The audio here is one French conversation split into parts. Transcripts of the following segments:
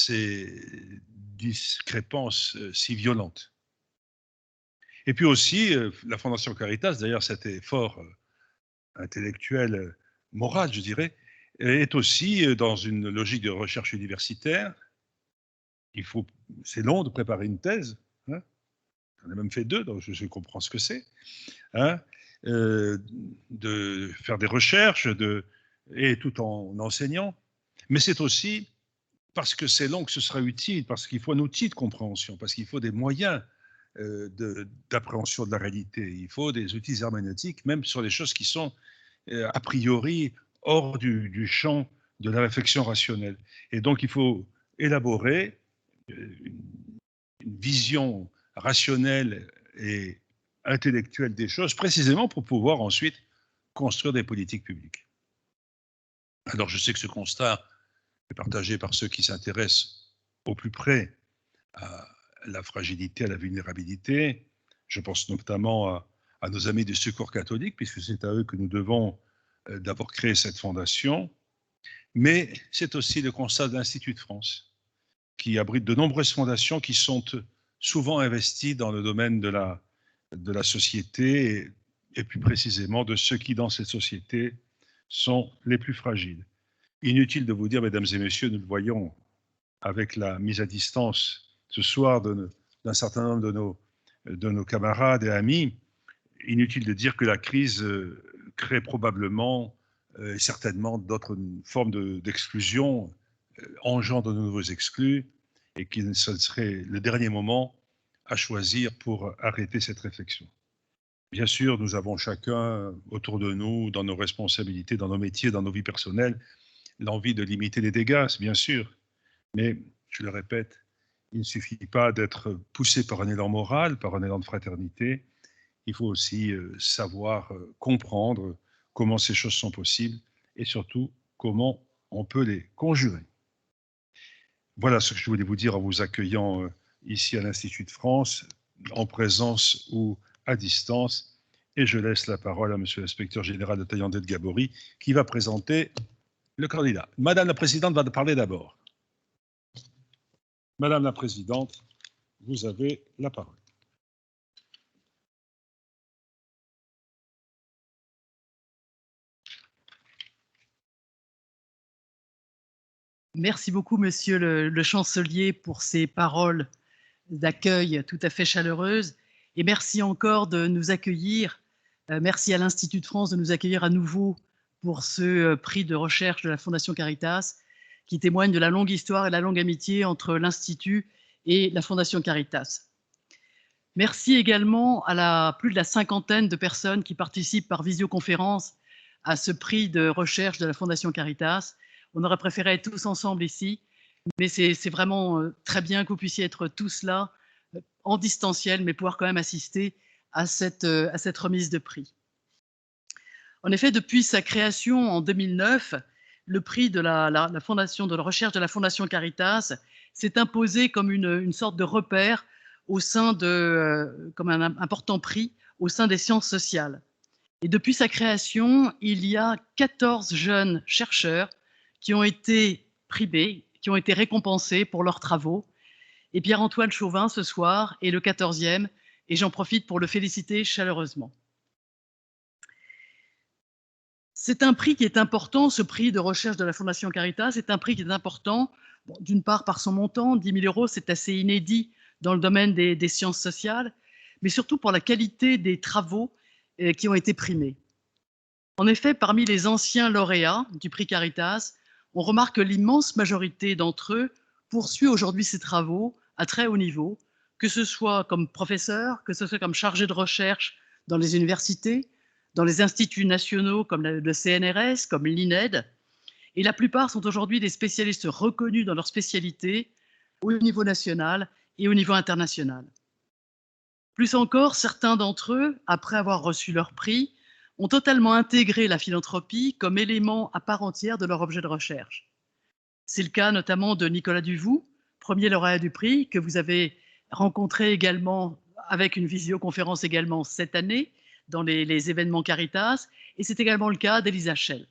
ces discrépances si violentes. Et puis aussi, la Fondation Caritas, d'ailleurs cet effort intellectuel, moral, je dirais, est aussi dans une logique de recherche universitaire. C'est long de préparer une thèse, hein. J'en ai même fait 2, donc je comprends ce que c'est, hein, de faire des recherches, et tout en enseignant. Mais c'est aussi parce que c'est long que ce sera utile, parce qu'il faut un outil de compréhension, parce qu'il faut des moyens d'appréhension de la réalité. Il faut des outils herméneutiques, même sur des choses qui sont a priori hors du champ de la réflexion rationnelle. Et donc, il faut élaborer une vision rationnelle et intellectuelle des choses, précisément pour pouvoir ensuite construire des politiques publiques. Alors, je sais que ce constat est partagé par ceux qui s'intéressent au plus près à la fragilité, à la vulnérabilité. Je pense notamment à nos amis du Secours catholique, puisque c'est à eux que nous devons d'abord créer cette fondation. Mais c'est aussi le constat de l'Institut de France, qui abrite de nombreuses fondations qui sont souvent investies dans le domaine de la société et plus précisément de ceux qui, dans cette société, sont les plus fragiles. Inutile de vous dire, mesdames et messieurs, nous le voyons avec la mise à distance ce soir d'un certain nombre de nos camarades et amis, inutile de dire que la crise crée probablement et certainement d'autres formes d'exclusion, engendre de nouveaux exclus, et que ce serait le dernier moment à choisir pour arrêter cette réflexion. Bien sûr, nous avons chacun autour de nous, dans nos responsabilités, dans nos métiers, dans nos vies personnelles, l'envie de limiter les dégâts, bien sûr. Mais, je le répète, il ne suffit pas d'être poussé par un élan moral, par un élan de fraternité. Il faut aussi savoir comprendre comment ces choses sont possibles et surtout comment on peut les conjurer. Voilà ce que je voulais vous dire en vous accueillant ici à l'Institut de France, en présence ou à distance. Et je laisse la parole à Monsieur l'inspecteur général de Taillandais de Gabory, qui va présenter le candidat. Madame la Présidente va parler d'abord. Madame la Présidente, vous avez la parole. Merci beaucoup, Monsieur le chancelier, pour ces paroles d'accueil tout à fait chaleureuses. Et merci encore de nous accueillir. Merci à l'Institut de France de nous accueillir à nouveau pour ce prix de recherche de la Fondation Caritas, qui témoigne de la longue histoire et la longue amitié entre l'Institut et la Fondation Caritas. Merci également à plus de la cinquantaine de personnes qui participent par visioconférence à ce prix de recherche de la Fondation Caritas. On aurait préféré être tous ensemble ici, mais c'est vraiment très bien que vous puissiez être tous là, en distanciel, mais pouvoir quand même assister à cette remise de prix. En effet, depuis sa création en 2009, le prix de la Fondation de la recherche de la Fondation Caritas s'est imposé comme une sorte de repère au sein comme un important prix au sein des sciences sociales. Et depuis sa création, il y a 14 jeunes chercheurs qui ont été primés, qui ont été récompensés pour leurs travaux. Et Pierre-Antoine Chauvin, ce soir, est le 14e, et j'en profite pour le féliciter chaleureusement. C'est un prix qui est important, ce prix de recherche de la Fondation Caritas. C'est un prix qui est important, d'une part par son montant, 10 000 €, c'est assez inédit dans le domaine des sciences sociales, mais surtout pour la qualité des travaux qui ont été primés. En effet, parmi les anciens lauréats du prix Caritas, on remarque que l'immense majorité d'entre eux poursuit aujourd'hui ces travaux à très haut niveau, que ce soit comme professeur, que ce soit comme chargé de recherche dans les universités, dans les instituts nationaux comme le CNRS, comme l'INED, et la plupart sont aujourd'hui des spécialistes reconnus dans leur spécialité au niveau national et au niveau international. Plus encore, certains d'entre eux, après avoir reçu leur prix, ont totalement intégré la philanthropie comme élément à part entière de leur objet de recherche. C'est le cas notamment de Nicolas Duvou, premier lauréat du prix, que vous avez rencontré également avec une visioconférence également cette année dans les événements Caritas, et c'est également le cas d'Elisa Schell.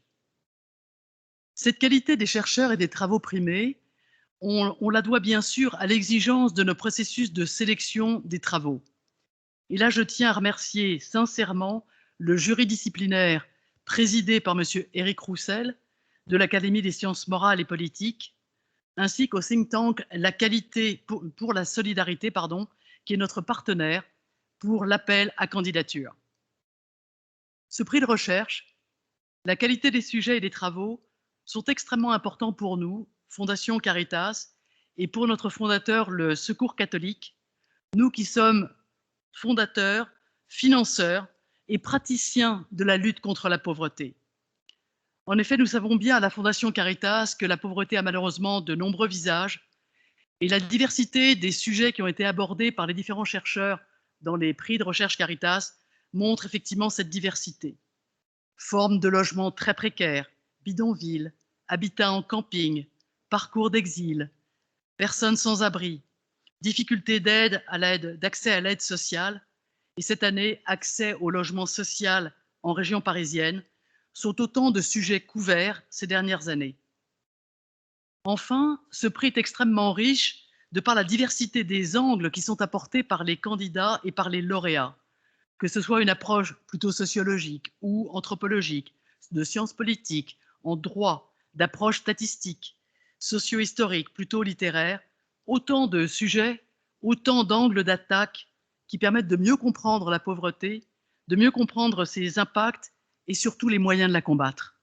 Cette qualité des chercheurs et des travaux primés On la doit bien sûr à l'exigence de nos processus de sélection des travaux. Et là, je tiens à remercier sincèrement le jury disciplinaire présidé par M. Éric Roussel de l'Académie des sciences morales et politiques, ainsi qu'au think tank La Qualité pour la solidarité, qui est notre partenaire pour l'appel à candidature. Ce prix de recherche, la qualité des sujets et des travaux sont extrêmement importants pour nous, Fondation Caritas, et pour notre fondateur, le Secours catholique, nous qui sommes fondateurs, financeurs et praticiens de la lutte contre la pauvreté. En effet, nous savons bien à la Fondation Caritas que la pauvreté a malheureusement de nombreux visages et la diversité des sujets qui ont été abordés par les différents chercheurs dans les prix de recherche Caritas montre effectivement cette diversité. Formes de logements très précaires, bidonvilles, habitat en camping, parcours d'exil, personnes sans abri, difficultés d'accès à l'aide sociale, et cette année, accès au logement social en région parisienne, sont autant de sujets couverts ces dernières années. Enfin, ce prix est extrêmement riche de par la diversité des angles qui sont apportés par les candidats et par les lauréats, que ce soit une approche plutôt sociologique ou anthropologique, de sciences politiques, en droit, d'approche statistique, socio-historique, plutôt littéraire, autant de sujets, autant d'angles d'attaque qui permettent de mieux comprendre la pauvreté, de mieux comprendre ses impacts et surtout les moyens de la combattre.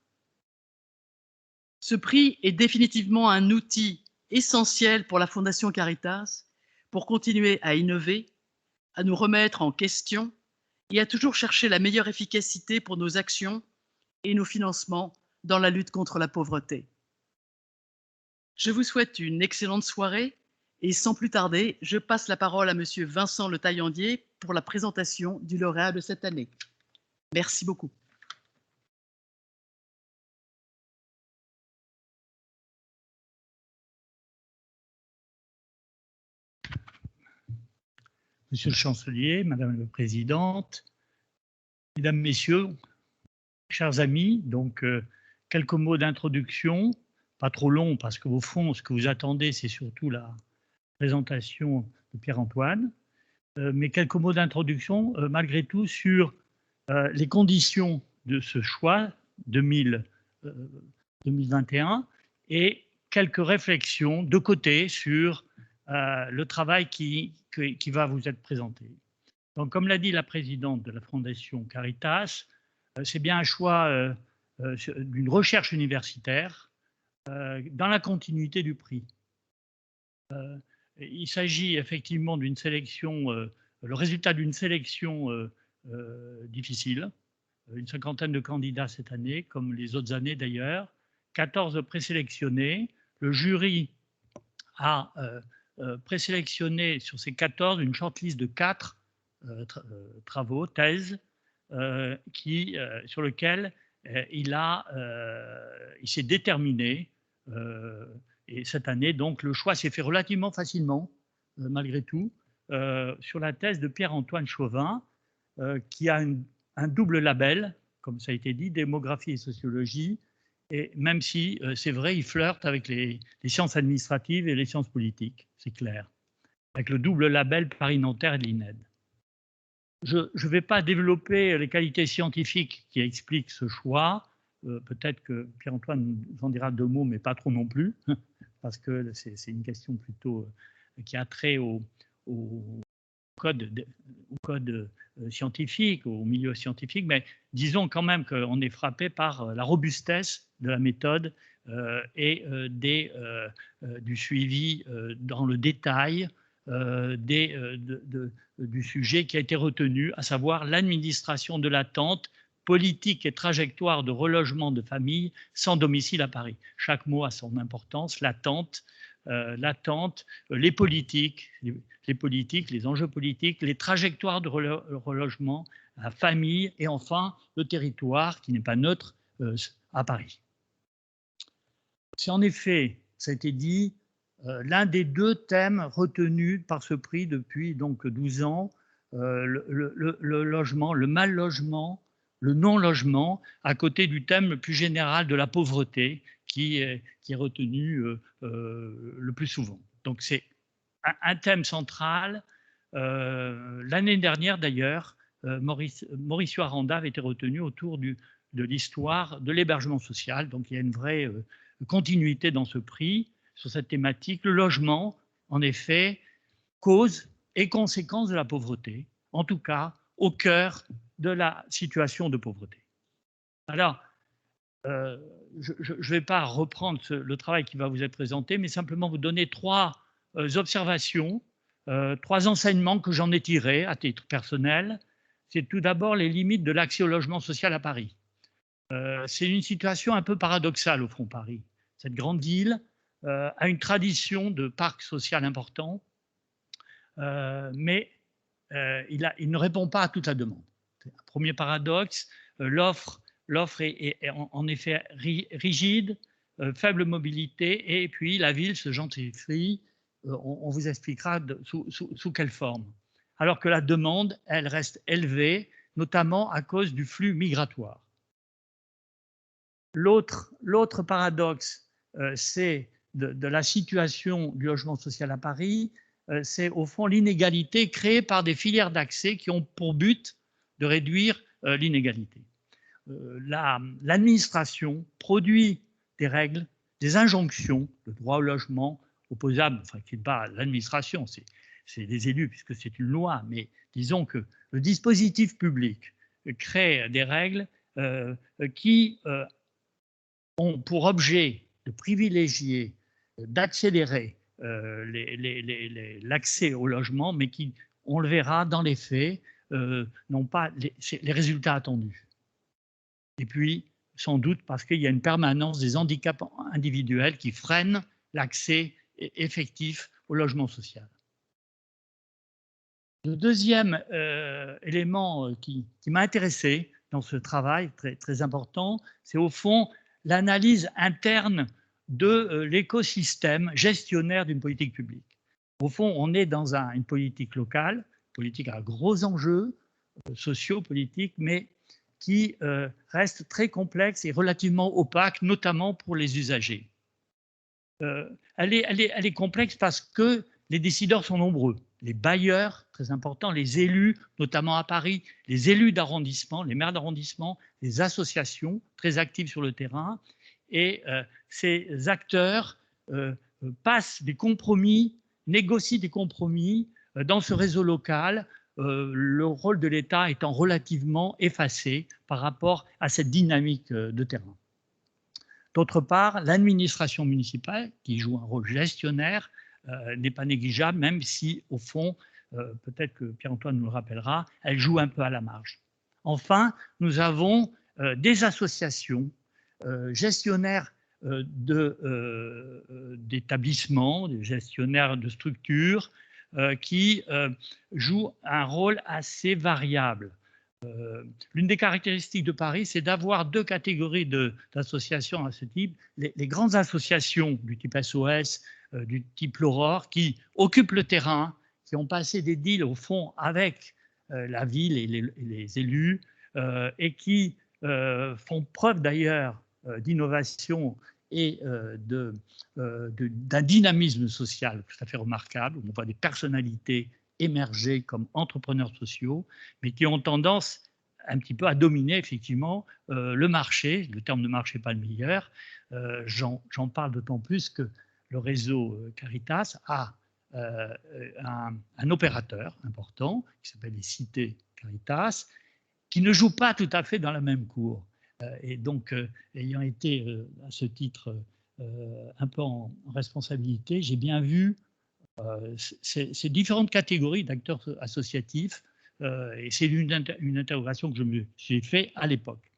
Ce prix est définitivement un outil essentiel pour la Fondation Caritas pour continuer à innover, à nous remettre en question et à toujours chercher la meilleure efficacité pour nos actions et nos financements dans la lutte contre la pauvreté. Je vous souhaite une excellente soirée et sans plus tarder, je passe la parole à Monsieur Vincent Le Taillandier pour la présentation du lauréat de cette année. Merci beaucoup. Monsieur le chancelier, Madame la présidente, Mesdames, Messieurs, chers amis, donc quelques mots d'introduction, pas trop long parce qu'au fond, ce que vous attendez, c'est surtout la présentation de Pierre-Antoine, mais quelques mots d'introduction malgré tout sur les conditions de ce choix 2021 et quelques réflexions de côté sur le travail qui va vous être présenté. Donc, comme l'a dit la présidente de la Fondation Caritas, c'est bien un choix d'une recherche universitaire dans la continuité du prix. Il s'agit effectivement d'une sélection, le résultat d'une sélection difficile, une cinquantaine de candidats cette année, comme les autres années d'ailleurs, 14 présélectionnés. Le jury a présélectionné sur ces 14 une shortlist de 4 travaux, thèses, sur lequel il s'est déterminé. Et cette année, donc, le choix s'est fait relativement facilement, malgré tout, sur la thèse de Pierre-Antoine Chauvin, qui a un double label, comme ça a été dit, démographie et sociologie, et même si, c'est vrai, il flirte avec les sciences administratives et les sciences politiques, c'est clair, avec le double label Paris-Nanterre et de l'INED. Je ne vais pas développer les qualités scientifiques qui expliquent ce choix. Peut-être que Pierre-Antoine nous en dira 2 mots, mais pas trop non plus, parce que c'est une question plutôt qui a trait au code scientifique, au milieu scientifique, mais disons quand même qu'on est frappé par la robustesse de la méthode et du suivi dans le détail du sujet qui a été retenu, à savoir l'administration de l'attente, politique et trajectoire de relogement de familles sans domicile à Paris. Chaque mot a son importance, l'attente, les politiques, les enjeux politiques, les trajectoires de relogement, la famille et enfin le territoire qui n'est pas neutre à Paris. C'est en effet, ça a été dit, l'un des 2 thèmes retenus par ce prix depuis donc 12 ans, le logement, le mal logement, le non-logement, à côté du thème le plus général de la pauvreté, qui est retenu le plus souvent. Donc c'est un thème central. L'année dernière d'ailleurs, Mauricio Aranda avait été retenu autour de l'histoire de l'hébergement social. Donc il y a une vraie continuité dans ce prix sur cette thématique. Le logement, en effet, cause et conséquence de la pauvreté, en tout cas au cœur de la situation de pauvreté. Alors, je ne vais pas reprendre le travail qui va vous être présenté, mais simplement vous donner trois observations, trois enseignements que j'en ai tirés à titre personnel. C'est tout d'abord les limites de l'accès au logement social à Paris. C'est une situation un peu paradoxale au fond, Paris. Cette grande ville a une tradition de parc social important, mais il ne répond pas à toute la demande. Un premier paradoxe, l'offre est en effet rigide, faible mobilité, et puis la ville se gentrifie. On vous expliquera sous quelle forme. Alors que la demande, elle reste élevée, notamment à cause du flux migratoire. L'autre paradoxe, c'est de la situation du logement social à Paris, c'est au fond l'inégalité créée par des filières d'accès qui ont pour but de réduire l'inégalité. L'administration produit des règles, des injonctions, le droit au logement opposable, enfin qui n'est pas l'administration, c'est des élus puisque c'est une loi, mais disons que le dispositif public crée des règles qui ont pour objet de privilégier, d'accélérer l'accès au logement, mais qui, on le verra dans les faits, n'ont pas les résultats attendus. Et puis, sans doute parce qu'il y a une permanence des handicaps individuels qui freinent l'accès effectif au logement social. Le deuxième élément qui m'a intéressé dans ce travail très, très important, c'est au fond l'analyse interne de l'écosystème gestionnaire d'une politique publique. Au fond, on est dans une politique locale, politique à gros enjeux sociaux, politiques, mais qui reste très complexe et relativement opaque, notamment pour les usagers. Elle est complexe parce que les décideurs sont nombreux. Les bailleurs, très importants, les élus, notamment à Paris, les élus d'arrondissement, les maires d'arrondissement, les associations très actives sur le terrain. Et ces acteurs passent des compromis, négocient des compromis dans ce réseau local, le rôle de l'État étant relativement effacé par rapport à cette dynamique de terrain. D'autre part, l'administration municipale, qui joue un rôle gestionnaire, n'est pas négligeable, même si, au fond, peut-être que Pierre-Antoine nous le rappellera, elle joue un peu à la marge. Enfin, nous avons des associations gestionnaires d'établissements, des gestionnaires de structures qui jouent un rôle assez variable. L'une des caractéristiques de Paris, c'est d'avoir deux catégories d'associations à ce type. Les grandes associations du type SOS, du type l'Aurore, qui occupent le terrain, qui ont passé des deals au fond avec la ville et les élus, et qui font preuve d'ailleurs d'innovation et d'un dynamisme social tout à fait remarquable. On voit des personnalités émerger comme entrepreneurs sociaux, mais qui ont tendance un petit peu à dominer effectivement le marché. Le terme de marché n'est pas le meilleur. J'en parle d'autant plus que le réseau Caritas a un opérateur important qui s'appelle les Cités Caritas, qui ne joue pas tout à fait dans la même cour. Et donc, ayant été à ce titre un peu en responsabilité, j'ai bien vu ces différentes catégories d'acteurs associatifs, et c'est une interrogation que je me suis faite à l'époque.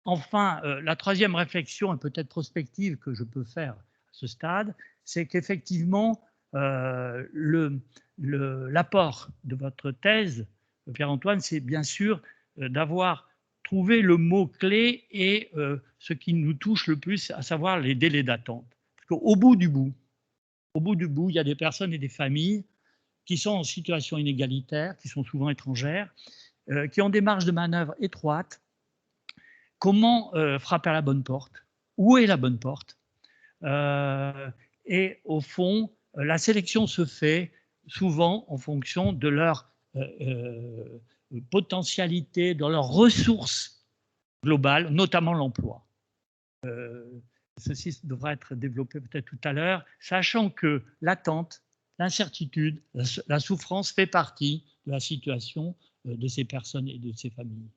Enfin, la troisième réflexion, et peut-être prospective, que je peux faire à ce stade, c'est qu'effectivement, l'apport de votre thèse, Pierre-Antoine, c'est bien sûr d'avoir trouvé le mot-clé et ce qui nous touche le plus, à savoir les délais d'attente. Parce qu'au bout du bout, il y a des personnes et des familles qui sont en situation inégalitaire, qui sont souvent étrangères, qui ont des marges de manœuvre étroites. Comment frapper à la bonne porte? où est la bonne porte. Et au fond, la sélection se fait souvent en fonction de leur potentialité, de leurs ressources globales, notamment l'emploi. Ceci devra être développé peut-être tout à l'heure, sachant que l'attente, l'incertitude, la souffrance fait partie de la situation de ces personnes et de ces familles.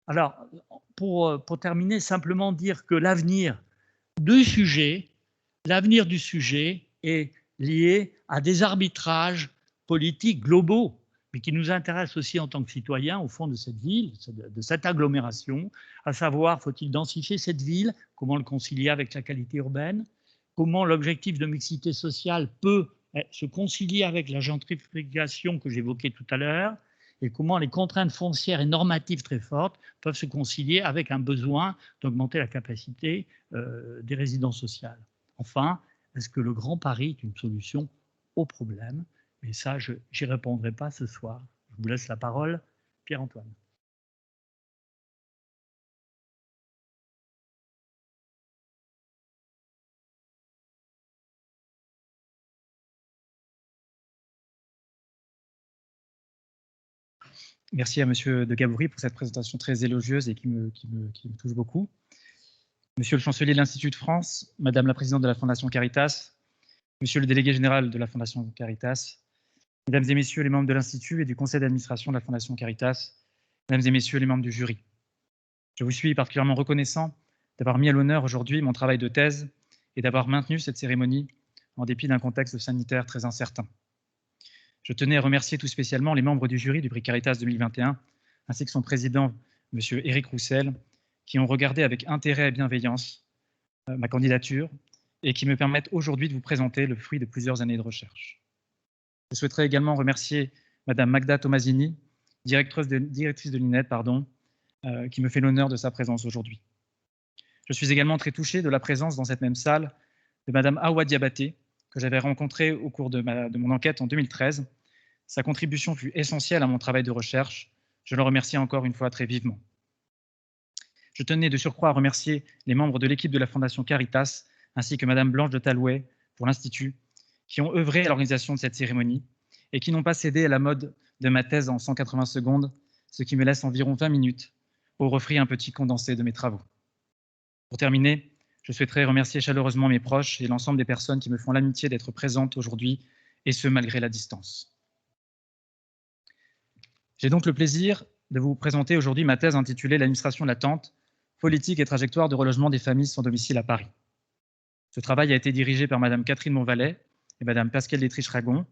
Alors, pour terminer, simplement dire que l'avenir du sujet est lié à des arbitrages politiques globaux, mais qui nous intéressent aussi en tant que citoyens, au fond de cette ville, de cette agglomération, à savoir, faut-il densifier cette ville, comment le concilier avec la qualité urbaine, comment l'objectif de mixité sociale peut se concilier avec la gentrification que j'évoquais tout à l'heure, et comment les contraintes foncières et normatives très fortes peuvent se concilier avec un besoin d'augmenter la capacité des résidences sociales. Enfin, est-ce que le Grand Paris est une solution au problème? Et ça, je n'y répondrai pas ce soir. Je vous laisse la parole, Pierre-Antoine. Merci à Monsieur de Gaboury pour cette présentation très élogieuse et qui me touche beaucoup. Monsieur le chancelier de l'Institut de France, Madame la présidente de la Fondation Caritas, Monsieur le délégué général de la Fondation Caritas, Mesdames et Messieurs les membres de l'Institut et du conseil d'administration de la Fondation Caritas, Mesdames et Messieurs les membres du jury. Je vous suis particulièrement reconnaissant d'avoir mis à l'honneur aujourd'hui mon travail de thèse et d'avoir maintenu cette cérémonie en dépit d'un contexte sanitaire très incertain. Je tenais à remercier tout spécialement les membres du jury du prix Caritas 2021, ainsi que son président, M. Éric Roussel, qui ont regardé avec intérêt et bienveillance ma candidature et qui me permettent aujourd'hui de vous présenter le fruit de plusieurs années de recherche. Je souhaiterais également remercier Mme Magda Tomasini, directrice de l'INED, qui me fait l'honneur de sa présence aujourd'hui. Je suis également très touché de la présence dans cette même salle de Mme Awa Diabaté, que j'avais rencontrée au cours de mon enquête en 2013. Sa contribution fut essentielle à mon travail de recherche. Je le remercie encore une fois très vivement. Je tenais de surcroît à remercier les membres de l'équipe de la Fondation Caritas, ainsi que Mme Blanche de Talouet pour l'Institut, qui ont œuvré à l'organisation de cette cérémonie et qui n'ont pas cédé à la mode de ma thèse en 180 secondes, ce qui me laisse environ 20 minutes pour offrir un petit condensé de mes travaux. Pour terminer, je souhaiterais remercier chaleureusement mes proches et l'ensemble des personnes qui me font l'amitié d'être présentes aujourd'hui, et ce, malgré la distance. J'ai donc le plaisir de vous présenter aujourd'hui ma thèse intitulée « L'administration latente, politique et trajectoire de relogement des familles sans domicile à Paris ». Ce travail a été dirigé par Mme Catherine Montvalet et Mme Pascale Détriche-Ragon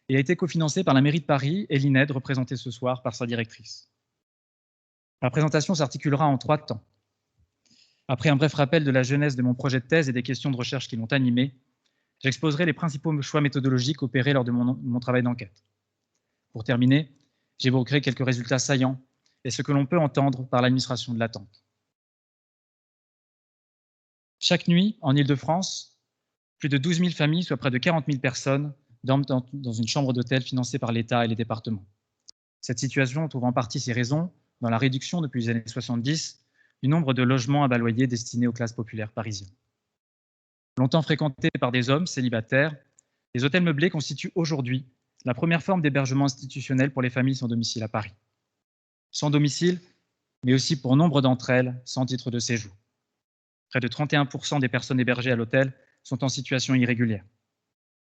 et a été cofinancé par la mairie de Paris et l'INED, représentée ce soir par sa directrice. Ma présentation s'articulera en 3 temps. Après un bref rappel de la genèse de mon projet de thèse et des questions de recherche qui l'ont animé, j'exposerai les principaux choix méthodologiques opérés lors de mon travail d'enquête. Pour terminer, j'évoquerai quelques résultats saillants et ce que l'on peut entendre par l'administration de l'attente. Chaque nuit, en Île-de-France, plus de 12 000 familles, soit près de 40 000 personnes, dorment dans une chambre d'hôtel financée par l'État et les départements. Cette situation trouve en partie ses raisons dans la réduction depuis les années 70 du nombre de logements à bas loyer destinés aux classes populaires parisiennes. Longtemps fréquentés par des hommes célibataires, les hôtels meublés constituent aujourd'hui la première forme d'hébergement institutionnel pour les familles sans domicile à Paris. Sans domicile, mais aussi pour nombre d'entre elles sans titre de séjour. Près de 31% des personnes hébergées à l'hôtel sont en situation irrégulière.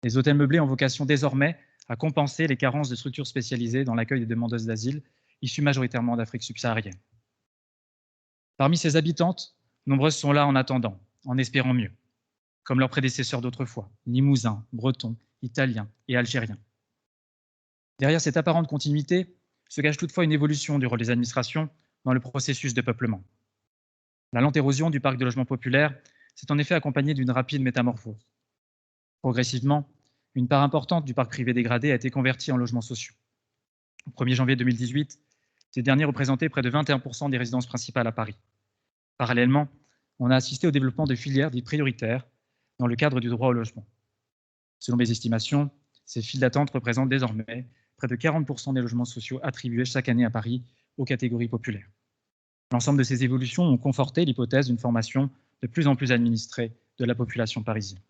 Les hôtels meublés ont vocation désormais à compenser les carences de structures spécialisées dans l'accueil des demandeuses d'asile, issues majoritairement d'Afrique subsaharienne. Parmi ces habitantes, nombreuses sont là en attendant, en espérant mieux, comme leurs prédécesseurs d'autrefois, limousins, bretons, italiens et algériens. Derrière cette apparente continuité se cache toutefois une évolution du rôle des administrations dans le processus de peuplement. La lente érosion du parc de logements populaires s'est en effet accompagnée d'une rapide métamorphose. Progressivement, une part importante du parc privé dégradé a été convertie en logements sociaux. Au 1er janvier 2018, ces derniers représentaient près de 21% des résidences principales à Paris. Parallèlement, on a assisté au développement de filières dites prioritaires dans le cadre du droit au logement. Selon mes estimations, ces files d'attente représentent désormais près de 40% des logements sociaux attribués chaque année à Paris aux catégories populaires. L'ensemble de ces évolutions ont conforté l'hypothèse d'une formation de plus en plus administrée de la population parisienne.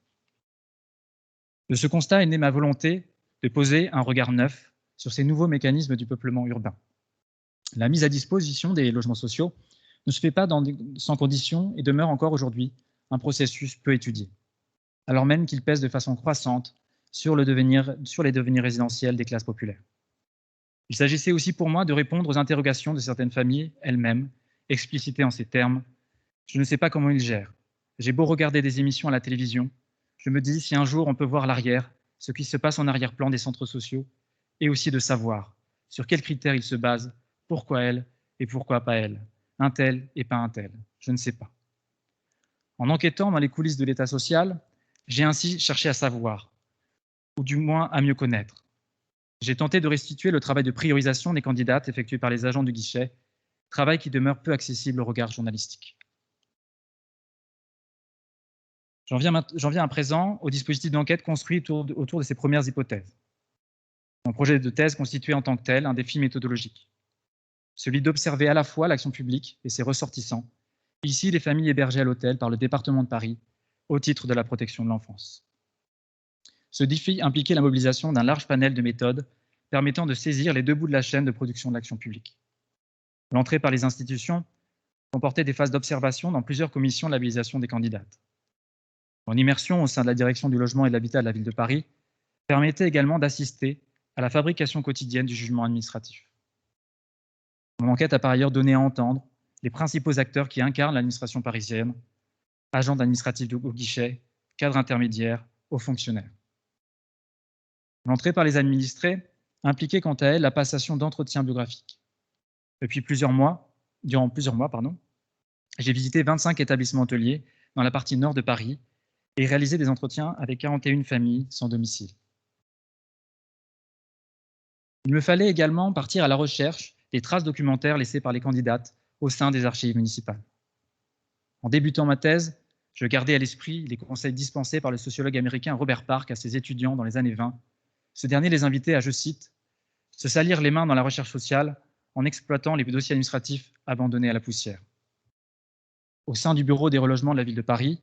De ce constat est née ma volonté de poser un regard neuf sur ces nouveaux mécanismes du peuplement urbain. La mise à disposition des logements sociaux ne se fait pas sans conditions et demeure encore aujourd'hui un processus peu étudié, alors même qu'il pèse de façon croissante sur les devenirs résidentiels des classes populaires. Il s'agissait aussi pour moi de répondre aux interrogations de certaines familles elles-mêmes, explicitées en ces termes. Je ne sais pas comment ils gèrent. J'ai beau regarder des émissions à la télévision, je me dis si un jour on peut voir l'arrière, ce qui se passe en arrière-plan des centres sociaux, et aussi de savoir sur quels critères ils se basent, pourquoi elle et pourquoi pas elle, un tel et pas un tel, je ne sais pas. En enquêtant dans les coulisses de l'État social, j'ai ainsi cherché à savoir, ou du moins à mieux connaître. J'ai tenté de restituer le travail de priorisation des candidates effectué par les agents du guichet, travail qui demeure peu accessible au regard journalistique. J'en viens à présent au dispositif d'enquête construit autour de ces premières hypothèses. Mon projet de thèse constituait en tant que tel un défi méthodologique, celui d'observer à la fois l'action publique et ses ressortissants, ici les familles hébergées à l'hôtel par le département de Paris, au titre de la protection de l'enfance. Ce défi impliquait la mobilisation d'un large panel de méthodes permettant de saisir les deux bouts de la chaîne de production de l'action publique. L'entrée par les institutions comportait des phases d'observation dans plusieurs commissions de labellisation des candidates. Mon immersion au sein de la direction du logement et de l'habitat de la ville de Paris permettait également d'assister à la fabrication quotidienne du jugement administratif. Mon enquête a par ailleurs donné à entendre les principaux acteurs qui incarnent l'administration parisienne, agents administratifs au guichet, cadres intermédiaires, hauts fonctionnaires. L'entrée par les administrés impliquait quant à elle la passation d'entretiens biographiques. Durant plusieurs mois, j'ai visité 25 établissements hôteliers dans la partie nord de Paris et réalisé des entretiens avec 41 familles sans domicile. Il me fallait également partir à la recherche des traces documentaires laissées par les candidates au sein des archives municipales. En débutant ma thèse, je gardais à l'esprit les conseils dispensés par le sociologue américain Robert Park à ses étudiants dans les années 20. Ce dernier les invitait à, je cite, « se salir les mains dans la recherche sociale en exploitant les dossiers administratifs abandonnés à la poussière ». Au sein du bureau des relogements de la ville de Paris,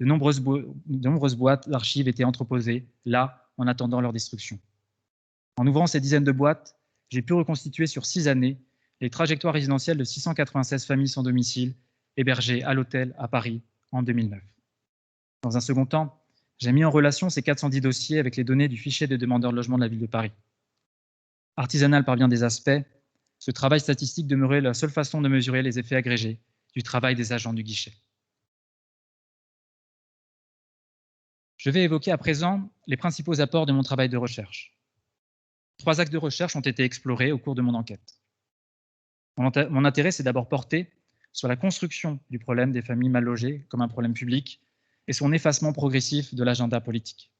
de nombreuses boîtes d'archives étaient entreposées, là, en attendant leur destruction. En ouvrant ces dizaines de boîtes, j'ai pu reconstituer sur 6 années les trajectoires résidentielles de 696 familles sans domicile hébergées à l'hôtel à Paris en 2009. Dans un second temps, j'ai mis en relation ces 410 dossiers avec les données du fichier des demandeurs de logement de la ville de Paris. Artisanal par bien des aspects, ce travail statistique demeurait la seule façon de mesurer les effets agrégés du travail des agents du guichet. Je vais évoquer à présent les principaux apports de mon travail de recherche. 3 axes de recherche ont été explorés au cours de mon enquête. Mon intérêt s'est d'abord porté sur la construction du problème des familles mal logées comme un problème public et son effacement progressif de l'agenda politique.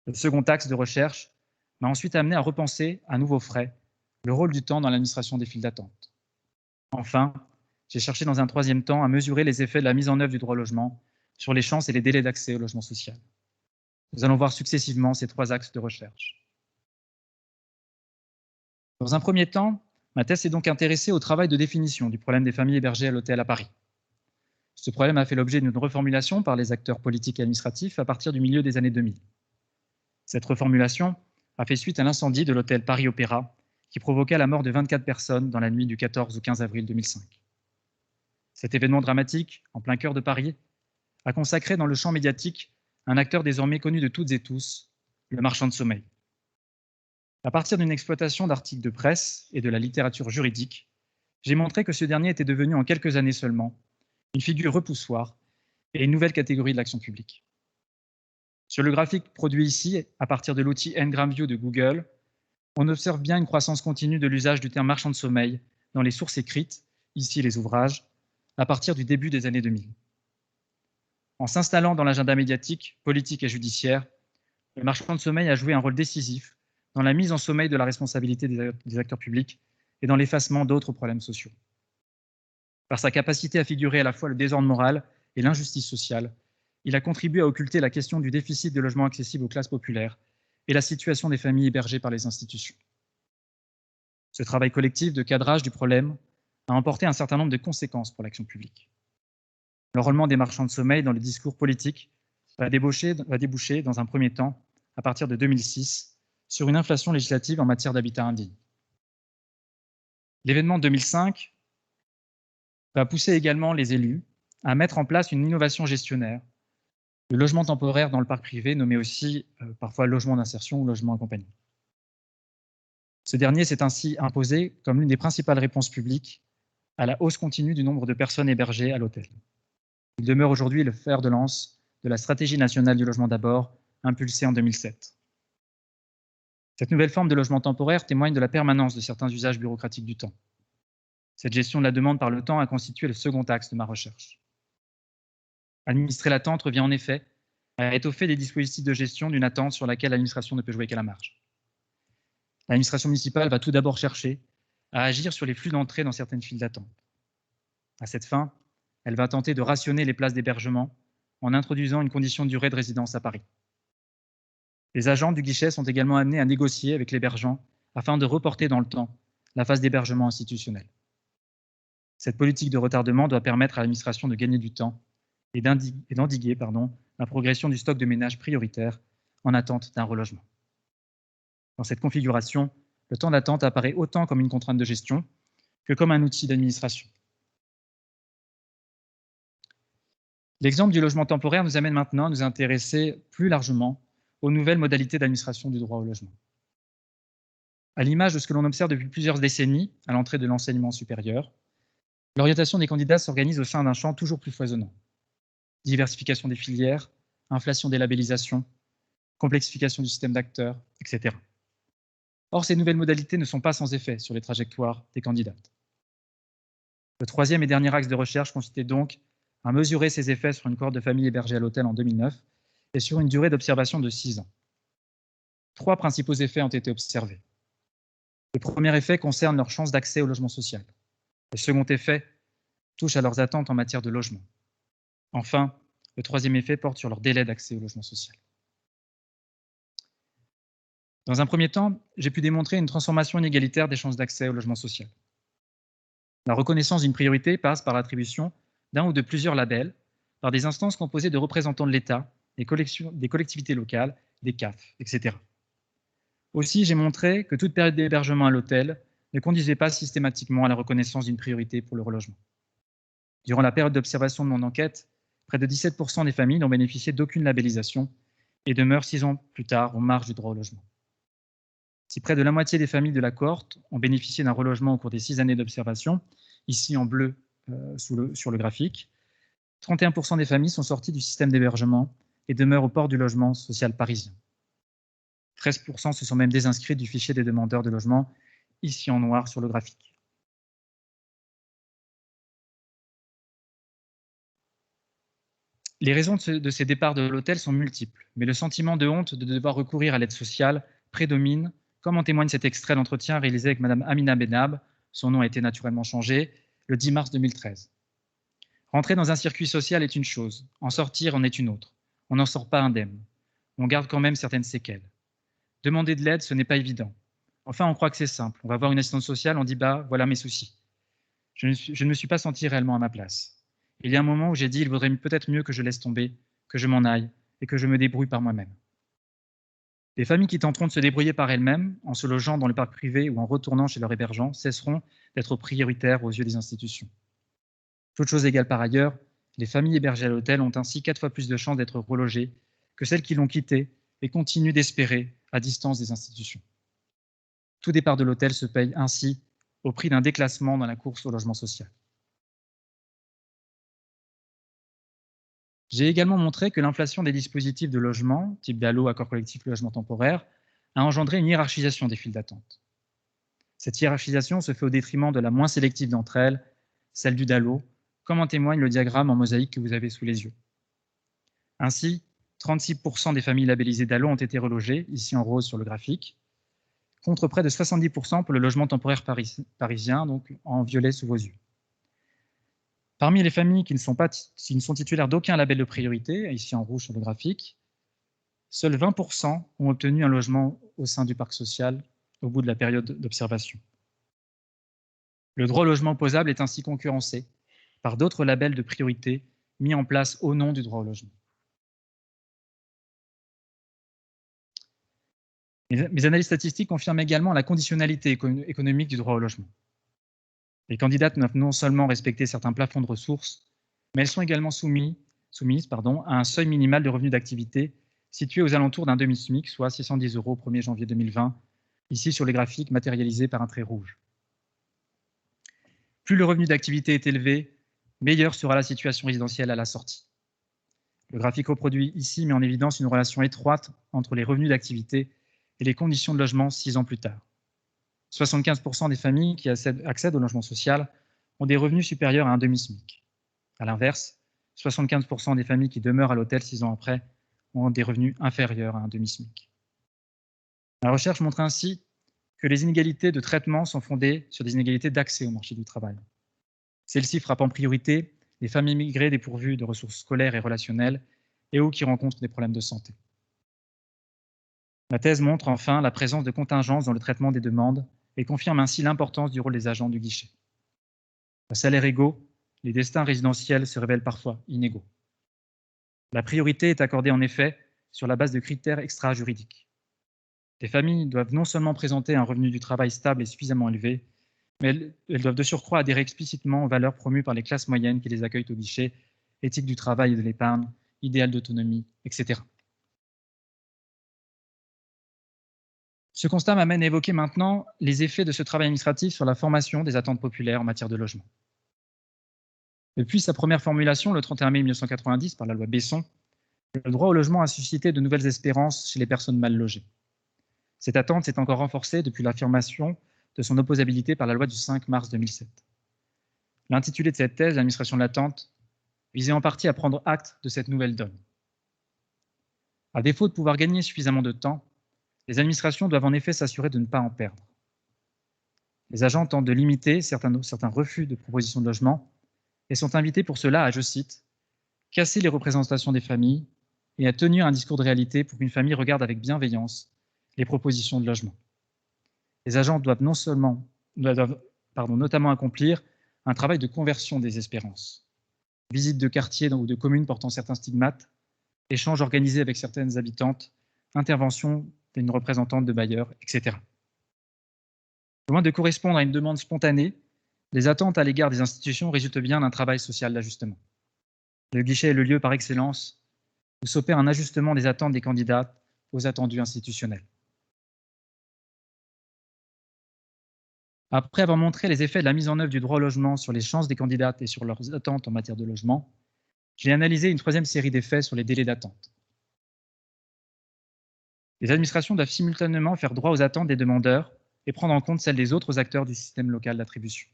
Le second axe de recherche m'a ensuite amené à repenser à nouveau frais le rôle du temps dans l'administration des files d'attente. Enfin, j'ai cherché dans un troisième temps à mesurer les effets de la mise en œuvre du droit au logement sur les chances et les délais d'accès au logement social. Nous allons voir successivement ces 3 axes de recherche. Dans un premier temps, ma thèse s'est donc intéressée au travail de définition du problème des familles hébergées à l'hôtel à Paris. Ce problème a fait l'objet d'une reformulation par les acteurs politiques et administratifs à partir du milieu des années 2000. Cette reformulation a fait suite à l'incendie de l'hôtel Paris Opéra qui provoqua la mort de 24 personnes dans la nuit du 14 au 15 avril 2005. Cet événement dramatique, en plein cœur de Paris, a consacré dans le champ médiatique un acteur désormais connu de toutes et tous, le marchand de sommeil. À partir d'une exploitation d'articles de presse et de la littérature juridique, j'ai montré que ce dernier était devenu en quelques années seulement une figure repoussoire et une nouvelle catégorie de l'action publique. Sur le graphique produit ici, à partir de l'outil NGramView de Google, on observe bien une croissance continue de l'usage du terme marchand de sommeil dans les sources écrites, ici les ouvrages, à partir du début des années 2000. En s'installant dans l'agenda médiatique, politique et judiciaire, le marchand de sommeil a joué un rôle décisif dans la mise en sommeil de la responsabilité des acteurs publics et dans l'effacement d'autres problèmes sociaux. Par sa capacité à figurer à la fois le désordre moral et l'injustice sociale, il a contribué à occulter la question du déficit de logements accessibles aux classes populaires et la situation des familles hébergées par les institutions. Ce travail collectif de cadrage du problème a emporté un certain nombre de conséquences pour l'action publique. L'enrôlement des marchands de sommeil dans le discours politique va déboucher dans un premier temps, à partir de 2006, sur une inflation législative en matière d'habitat indigne. L'événement de 2005 va pousser également les élus à mettre en place une innovation gestionnaire, le logement temporaire dans le parc privé, nommé aussi parfois logement d'insertion ou logement accompagné. Ce dernier s'est ainsi imposé comme l'une des principales réponses publiques à la hausse continue du nombre de personnes hébergées à l'hôtel. Il demeure aujourd'hui le fer de lance de la stratégie nationale du logement d'abord, impulsée en 2007. Cette nouvelle forme de logement temporaire témoigne de la permanence de certains usages bureaucratiques du temps. Cette gestion de la demande par le temps a constitué le second axe de ma recherche. Administrer l'attente revient en effet à étoffer des dispositifs de gestion d'une attente sur laquelle l'administration ne peut jouer qu'à la marge. L'administration municipale va tout d'abord chercher à agir sur les flux d'entrée dans certaines files d'attente. À cette fin, elle va tenter de rationner les places d'hébergement en introduisant une condition de durée de résidence à Paris. Les agents du guichet sont également amenés à négocier avec l'hébergeant afin de reporter dans le temps la phase d'hébergement institutionnel. Cette politique de retardement doit permettre à l'administration de gagner du temps et d'endiguer la progression du stock de ménages prioritaires en attente d'un relogement. Dans cette configuration, le temps d'attente apparaît autant comme une contrainte de gestion que comme un outil d'administration. L'exemple du logement temporaire nous amène maintenant à nous intéresser plus largement aux nouvelles modalités d'administration du droit au logement. À l'image de ce que l'on observe depuis plusieurs décennies à l'entrée de l'enseignement supérieur, l'orientation des candidats s'organise au sein d'un champ toujours plus foisonnant. Diversification des filières, inflation des labellisations, complexification du système d'acteurs, etc. Or, ces nouvelles modalités ne sont pas sans effet sur les trajectoires des candidates. Le troisième et dernier axe de recherche consistait donc à mesurer ces effets sur une cohorte de familles hébergées à l'hôtel en 2009 et sur une durée d'observation de 6 ans. 3 principaux effets ont été observés. Le premier effet concerne leurs chances d'accès au logement social. Le second effet touche à leurs attentes en matière de logement. Enfin, le troisième effet porte sur leur délai d'accès au logement social. Dans un premier temps, j'ai pu démontrer une transformation inégalitaire des chances d'accès au logement social. La reconnaissance d'une priorité passe par l'attribution d'un ou de plusieurs labels par des instances composées de représentants de l'État, des collectivités locales, des CAF, etc. Aussi, j'ai montré que toute période d'hébergement à l'hôtel ne conduisait pas systématiquement à la reconnaissance d'une priorité pour le relogement. Durant la période d'observation de mon enquête, près de 17% des familles n'ont bénéficié d'aucune labellisation et demeurent 6 ans plus tard aux marges du droit au logement. Si près de la moitié des familles de la cohorte ont bénéficié d'un relogement au cours des 6 années d'observation, ici en bleu sur le graphique, 31% des familles sont sorties du système d'hébergement et demeurent au port du logement social parisien. 13% se sont même désinscrits du fichier des demandeurs de logement, ici en noir sur le graphique. Les raisons de ces départs de l'hôtel sont multiples, mais le sentiment de honte de devoir recourir à l'aide sociale prédomine, comme en témoigne cet extrait d'entretien réalisé avec Mme Amina Benab, son nom a été naturellement changé, le 10 mars 2013. Rentrer dans un circuit social est une chose, en sortir en est une autre. On n'en sort pas indemne. On garde quand même certaines séquelles. Demander de l'aide, ce n'est pas évident. Enfin, on croit que c'est simple. On va voir une assistante sociale, on dit « bah, voilà mes soucis ». Je ne me suis pas senti réellement à ma place. Il y a un moment où j'ai dit « il vaudrait peut-être mieux que je laisse tomber, que je m'en aille et que je me débrouille par moi-même ». Les familles qui tenteront de se débrouiller par elles-mêmes, en se logeant dans le parc privé ou en retournant chez leur hébergeant, cesseront d'être prioritaires aux yeux des institutions. Toute chose égale par ailleurs, les familles hébergées à l'hôtel ont ainsi 4 fois plus de chances d'être relogées que celles qui l'ont quitté et continuent d'espérer à distance des institutions. Tout départ de l'hôtel se paye ainsi au prix d'un déclassement dans la course au logement social. J'ai également montré que l'inflation des dispositifs de logement, type DALO, accord collectif, logement temporaire, a engendré une hiérarchisation des files d'attente. Cette hiérarchisation se fait au détriment de la moins sélective d'entre elles, celle du DALO, comme en témoigne le diagramme en mosaïque que vous avez sous les yeux. Ainsi, 36% des familles labellisées DALO ont été relogées, ici en rose sur le graphique, contre près de 70% pour le logement temporaire parisien, donc en violet sous vos yeux. Parmi les familles qui ne sont titulaires d'aucun label de priorité, ici en rouge sur le graphique, seuls 20% ont obtenu un logement au sein du parc social au bout de la période d'observation. Le droit au logement opposable est ainsi concurrencé par d'autres labels de priorité mis en place au nom du droit au logement. Mes analyses statistiques confirment également la conditionnalité économique du droit au logement. Les candidates doivent non seulement respecter certains plafonds de ressources, mais elles sont également soumises à un seuil minimal de revenu d'activité situé aux alentours d'un demi-SMIC, soit 610 € au 1er janvier 2020, ici sur les graphiques matérialisés par un trait rouge. Plus le revenu d'activité est élevé, meilleure sera la situation résidentielle à la sortie. Le graphique reproduit ici met en évidence une relation étroite entre les revenus d'activité et les conditions de logement 6 ans plus tard. 75% des familles qui accèdent au logement social ont des revenus supérieurs à un demi-SMIC. A l'inverse, 75% des familles qui demeurent à l'hôtel 6 ans après ont des revenus inférieurs à un demi-SMIC. La recherche montre ainsi que les inégalités de traitement sont fondées sur des inégalités d'accès au marché du travail. Celles-ci frappent en priorité les familles immigrées dépourvues de ressources scolaires et relationnelles et ou qui rencontrent des problèmes de santé. La thèse montre enfin la présence de contingences dans le traitement des demandes et confirme ainsi l'importance du rôle des agents du guichet. À salaires égaux, les destins résidentiels se révèlent parfois inégaux. La priorité est accordée en effet sur la base de critères extra-juridiques. Les familles doivent non seulement présenter un revenu du travail stable et suffisamment élevé, mais elles doivent de surcroît adhérer explicitement aux valeurs promues par les classes moyennes qui les accueillent au guichet, éthique du travail et de l'épargne, idéal d'autonomie, etc. Ce constat m'amène à évoquer maintenant les effets de ce travail administratif sur la formation des attentes populaires en matière de logement. Depuis sa première formulation, le 31 mai 1990, par la loi Besson, le droit au logement a suscité de nouvelles espérances chez les personnes mal logées. Cette attente s'est encore renforcée depuis l'affirmation de son opposabilité par la loi du 5 mars 2007. L'intitulé de cette thèse, l'administration de l'attente, visait en partie à prendre acte de cette nouvelle donne. À défaut de pouvoir gagner suffisamment de temps, les administrations doivent en effet s'assurer de ne pas en perdre. Les agents tentent de limiter certains refus de propositions de logement et sont invités pour cela à, je cite, « casser les représentations des familles et à tenir un discours de réalité pour qu'une famille regarde avec bienveillance les propositions de logement. » Les agents doivent notamment accomplir un travail de conversion des espérances, visite de quartiers ou de communes portant certains stigmates, échanges organisés avec certaines habitantes, intervention d'une représentante de bailleurs, etc. Loin de correspondre à une demande spontanée, les attentes à l'égard des institutions résultent bien d'un travail social d'ajustement. Le guichet est le lieu par excellence où s'opère un ajustement des attentes des candidats aux attendus institutionnels. Après avoir montré les effets de la mise en œuvre du droit au logement sur les chances des candidates et sur leurs attentes en matière de logement, j'ai analysé une troisième série d'effets sur les délais d'attente. Les administrations doivent simultanément faire droit aux attentes des demandeurs et prendre en compte celles des autres acteurs du système local d'attribution.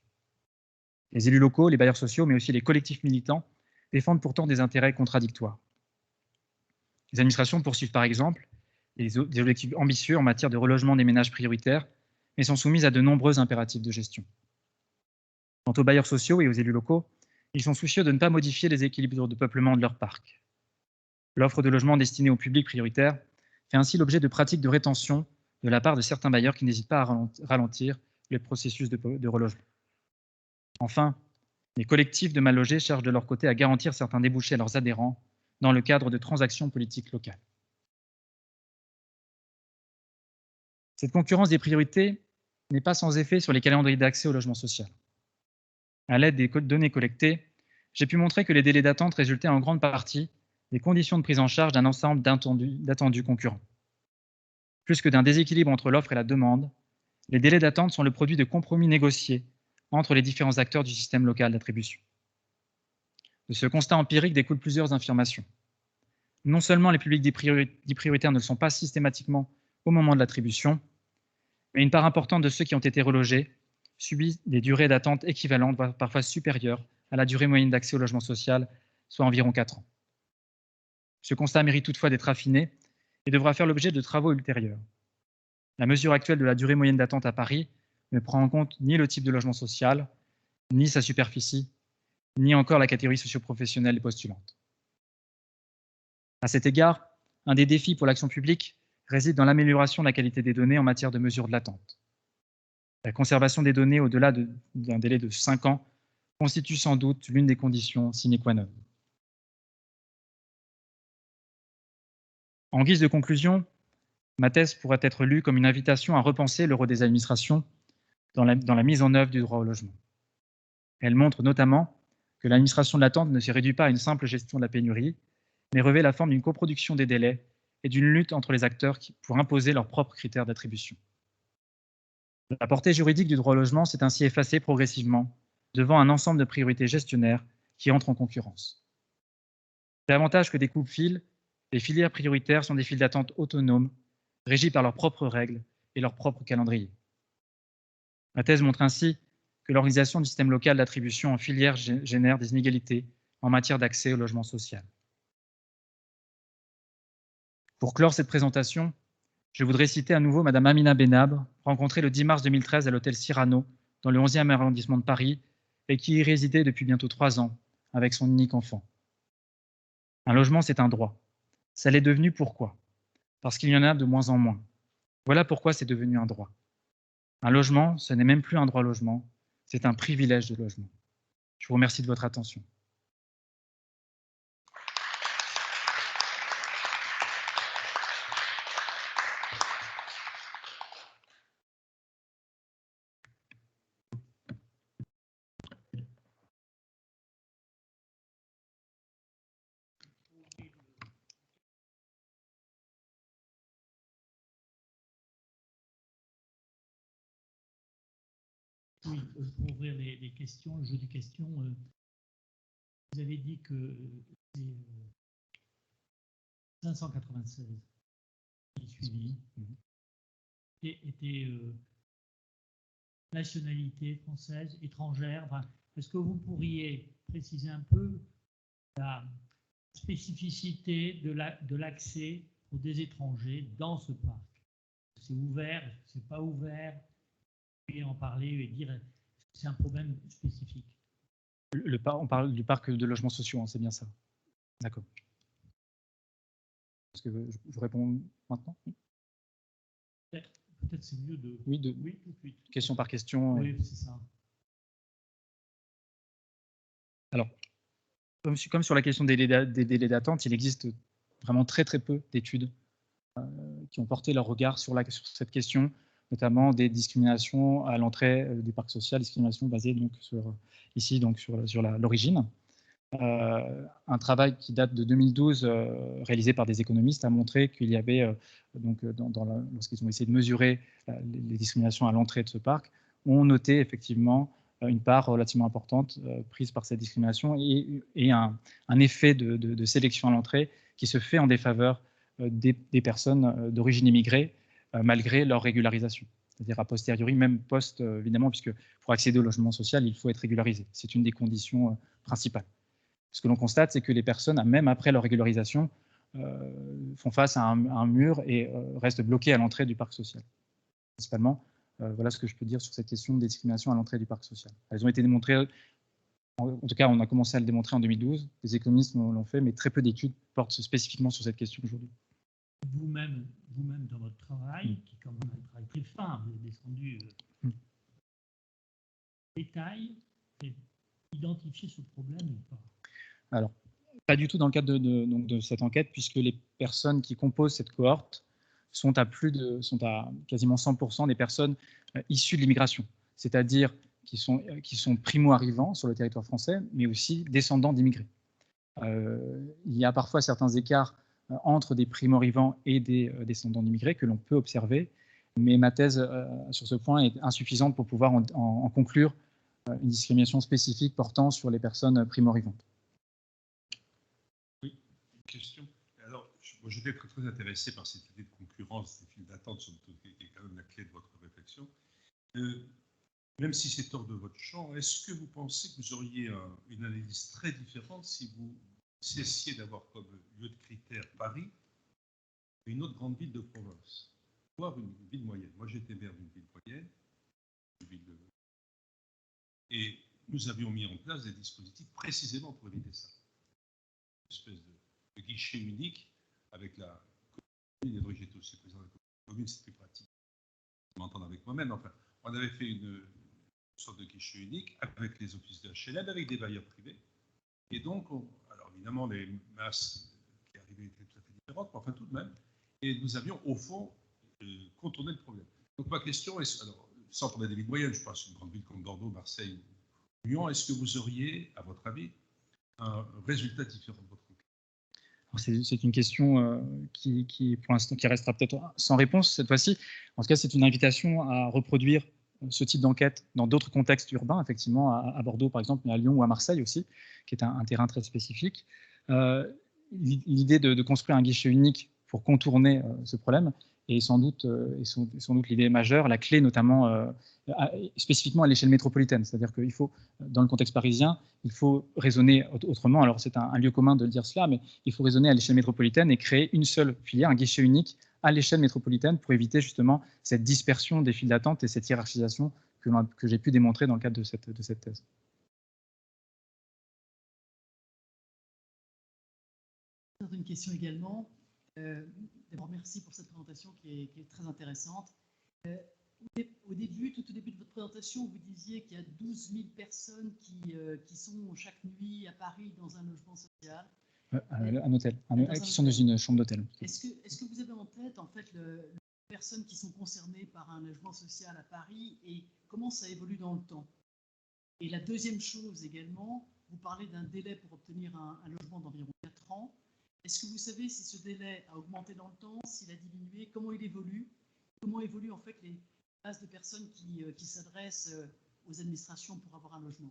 Les élus locaux, les bailleurs sociaux, mais aussi les collectifs militants défendent pourtant des intérêts contradictoires. Les administrations poursuivent par exemple des objectifs ambitieux en matière de relogement des ménages prioritaires, mais sont soumises à de nombreux impératifs de gestion. Quant aux bailleurs sociaux et aux élus locaux, ils sont soucieux de ne pas modifier les équilibres de peuplement de leur parc. L'offre de logements destinée au public prioritaire fait ainsi l'objet de pratiques de rétention de la part de certains bailleurs qui n'hésitent pas à ralentir le processus de relogement. Enfin, les collectifs de mal logés cherchent de leur côté à garantir certains débouchés à leurs adhérents dans le cadre de transactions politiques locales. Cette concurrence des priorités n'est pas sans effet sur les calendriers d'accès au logement social. À l'aide des données collectées, j'ai pu montrer que les délais d'attente résultaient en grande partie des conditions de prise en charge d'un ensemble d'attendus concurrents. Plus que d'un déséquilibre entre l'offre et la demande, les délais d'attente sont le produit de compromis négociés entre les différents acteurs du système local d'attribution. De ce constat empirique découlent plusieurs affirmations. Non seulement les publics dits prioritaires ne le sont pas systématiquement au moment de l'attribution, mais une part importante de ceux qui ont été relogés subissent des durées d'attente équivalentes, voire parfois supérieures à la durée moyenne d'accès au logement social, soit environ 4 ans. Ce constat mérite toutefois d'être affiné et devra faire l'objet de travaux ultérieurs. La mesure actuelle de la durée moyenne d'attente à Paris ne prend en compte ni le type de logement social, ni sa superficie, ni encore la catégorie socio-professionnelle des postulantes. À cet égard, un des défis pour l'action publique réside dans l'amélioration de la qualité des données en matière de mesure de l'attente. La conservation des données au-delà d'un délai de 5 ans constitue sans doute l'une des conditions sine qua non. En guise de conclusion, ma thèse pourrait être lue comme une invitation à repenser le rôle des administrations dans la mise en œuvre du droit au logement. Elle montre notamment que l'administration de l'attente ne se réduit pas à une simple gestion de la pénurie, mais revêt la forme d'une coproduction des délais et d'une lutte entre les acteurs pour imposer leurs propres critères d'attribution. La portée juridique du droit au logement s'est ainsi effacée progressivement devant un ensemble de priorités gestionnaires qui entrent en concurrence. Davantage que des coupes-fils, les filières prioritaires sont des files d'attente autonomes, régies par leurs propres règles et leur propre calendrier. Ma thèse montre ainsi que l'organisation du système local d'attribution en filière génère des inégalités en matière d'accès au logement social. Pour clore cette présentation, je voudrais citer à nouveau Madame Amina Benab, rencontrée le 10 mars 2013 à l'hôtel Cyrano, dans le 11e arrondissement de Paris, et qui y résidait depuis bientôt 3 ans, avec son unique enfant. Un logement, c'est un droit. Ça l'est devenu pourquoi? Parce qu'il y en a de moins en moins. Voilà pourquoi c'est devenu un droit. Un logement, ce n'est même plus un droit au logement, c'est un privilège de logement. Je vous remercie de votre attention. Oui, pour ouvrir les questions, le jeu des questions, vous avez dit que c'est 596 qui suivi était nationalité française, étrangère. Enfin, est-ce que vous pourriez préciser un peu la spécificité de l'accès pour des étrangers dans ce parc? C'est ouvert, c'est pas ouvert? Et en parler et dire que c'est un problème spécifique. On parle du parc de logements sociaux, hein, c'est bien ça. D'accord. Est-ce que je réponds maintenant? Peut-être c'est mieux de... Oui, oui, tout de suite. Question par question. Oui, c'est ça. Alors, comme sur la question des délais d'attente, il existe vraiment très peu d'études qui ont porté leur regard sur cette question, notamment des discriminations à l'entrée du parc social, discriminations basées donc sur l'origine. Un travail qui date de 2012, réalisé par des économistes, a montré qu'il y avait, lorsqu'ils ont essayé de mesurer les discriminations à l'entrée de ce parc, on notait effectivement une part relativement importante prise par cette discrimination et un effet de sélection à l'entrée qui se fait en défaveur des personnes d'origine immigrée, malgré leur régularisation. C'est-à-dire a posteriori, même post, évidemment, puisque pour accéder au logement social, il faut être régularisé. C'est une des conditions principales. Ce que l'on constate, c'est que les personnes, même après leur régularisation, font face à un mur et restent bloquées à l'entrée du parc social. Principalement, voilà ce que je peux dire sur cette question des discriminations à l'entrée du parc social. Elles ont été démontrées, en tout cas on a commencé à le démontrer en 2012, les économistes l'ont fait, mais très peu d'études portent spécifiquement sur cette question aujourd'hui. Vous-même dans votre travail, qui est quand même un travail très fin, vous avez descendu détail, et identifier ce problème ou pas? Alors, pas du tout dans le cadre de cette enquête, puisque les personnes qui composent cette cohorte sont à quasiment 100% des personnes issues de l'immigration, c'est-à-dire qui sont primo-arrivants sur le territoire français, mais aussi descendants d'immigrés. Il y a parfois certains écarts entre des primo-arrivants et des descendants d'immigrés que l'on peut observer, mais ma thèse sur ce point est insuffisante pour pouvoir en conclure une discrimination spécifique portant sur les personnes primo-arrivantes. Oui, une question. Alors, moi, j'étais très intéressé par cette idée de concurrence des files d'attente, qui est quand même la clé de votre réflexion. Même si c'est hors de votre champ, est-ce que vous pensez que vous auriez une analyse très différente si vous cessiez d'avoir comme lieu de critère Paris et une autre grande ville de province, voire une ville moyenne? Moi, j'étais maire d'une ville moyenne, et nous avions mis en place des dispositifs précisément pour éviter ça. Une espèce de guichet unique avec la commune, et donc j'étais aussi président de la commune, c'était pratique. Je m'entends avec moi-même, enfin, on avait fait une sorte de guichet unique avec les offices de HLM, avec des bailleurs privés. Et donc, alors évidemment, les masses qui arrivaient étaient tout à fait différentes, mais enfin tout de même. Et nous avions, au fond, contourné le problème. Donc ma question est, alors, sans parler des villes moyennes, je pense une grande ville comme Bordeaux, Marseille ou Lyon, est-ce que vous auriez, à votre avis, un résultat différent de votre enquête? C'est une question qui, pour l'instant, qui restera peut-être sans réponse cette fois-ci. En tout cas, c'est une invitation à reproduire ce type d'enquête dans d'autres contextes urbains, effectivement, à Bordeaux par exemple, mais à Lyon ou à Marseille aussi, qui est un terrain très spécifique. L'idée de construire un guichet unique pour contourner ce problème est sans doute l'idée majeure, la clé notamment spécifiquement à l'échelle métropolitaine. C'est-à-dire qu'il faut, dans le contexte parisien, il faut raisonner autrement. Alors c'est un lieu commun de le dire cela, mais il faut raisonner à l'échelle métropolitaine et créer une seule filière, un guichet unique à l'échelle métropolitaine pour éviter justement cette dispersion des files d'attente et cette hiérarchisation que j'ai pu démontrer dans le cadre de cette thèse. Une question également. D'abord, merci pour cette présentation qui est très intéressante. Au début, tout au début de votre présentation, vous disiez qu'il y a 12 000 personnes qui sont chaque nuit à Paris dans un logement social. Un hôtel, qui sont dans une chambre d'hôtel. Est-ce que vous avez en tête en fait les personnes qui sont concernées par un logement social à Paris et comment ça évolue dans le temps? Et la deuxième chose également, vous parlez d'un délai pour obtenir un logement d'environ 4 ans. Est-ce que vous savez si ce délai a augmenté dans le temps, s'il a diminué, comment il évolue? Comment évoluent en fait les classes de personnes qui s'adressent aux administrations pour avoir un logement?